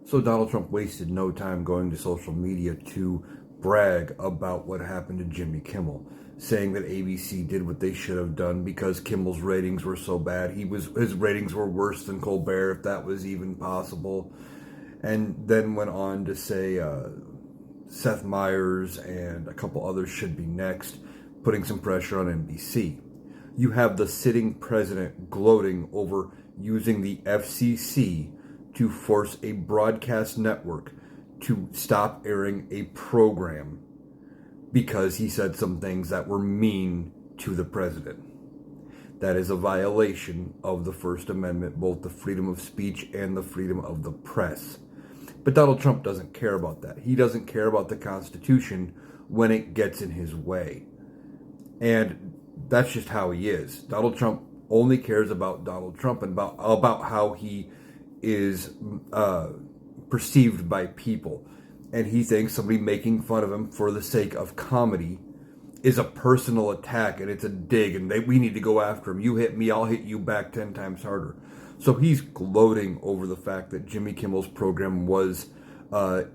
So Donald Trump wasted no time going to social media to brag about what happened to Jimmy Kimmel, saying that ABC did what they should have done because Kimmel's ratings were so bad. His ratings were worse than Colbert, if that was even possible. And then went on to say Seth Meyers and a couple others should be next, putting some pressure on NBC. You have the sitting president gloating over using the FCC to force a broadcast network to stop airing a program because he said some things that were mean to the president. That is a violation of the First Amendment, both the freedom of speech and the freedom of the press. But Donald Trump doesn't care about that. He doesn't care about the Constitution when it gets in his way. And that's just how he is. Donald Trump only cares about Donald Trump and about how he is perceived by people. And he thinks somebody making fun of him for the sake of comedy is a personal attack and it's a dig and we need to go after him. You hit me, I'll hit you back 10 times harder. So he's gloating over the fact that Jimmy Kimmel's program was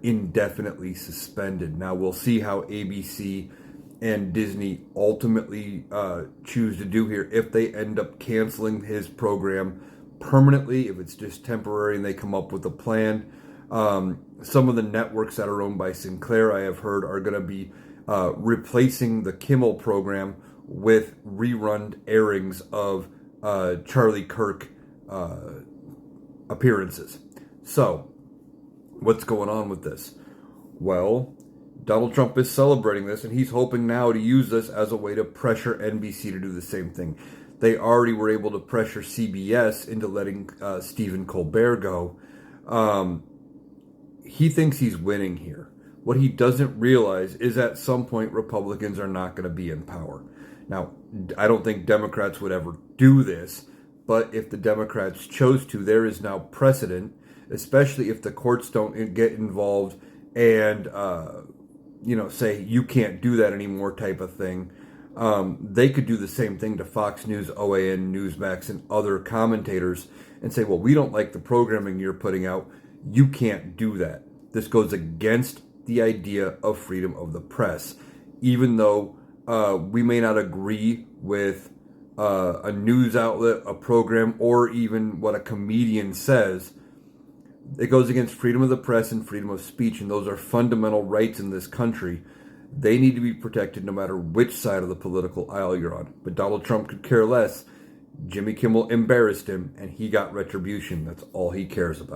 indefinitely suspended. Now we'll see how ABC and Disney ultimately choose to do here. If they end up canceling his program permanently, if it's just temporary and they come up with a plan. Some of the networks that are owned by Sinclair, I have heard, are going to be replacing the Kimmel program with rerun airings of Charlie Kirk appearances. So, what's going on with this? Well, Donald Trump is celebrating this, and he's hoping now to use this as a way to pressure NBC to do the same thing. They already were able to pressure CBS into letting Stephen Colbert go. He thinks he's winning here. What he doesn't realize is at some point Republicans are not going to be in power. Now, I don't think Democrats would ever do this, but if the Democrats chose to, there is now precedent, especially if the courts don't get involved and, say you can't do that anymore type of thing. They could do the same thing to Fox News, OAN, Newsmax, and other commentators and say, well, we don't like the programming you're putting out. You can't do that. This goes against the idea of freedom of the press. Even though we may not agree with a news outlet, a program, or even what a comedian says, it goes against freedom of the press and freedom of speech, and those are fundamental rights in this country. They need to be protected no matter which side of the political aisle you're on. But Donald Trump could care less. Jimmy Kimmel embarrassed him, and he got retribution. That's all he cares about.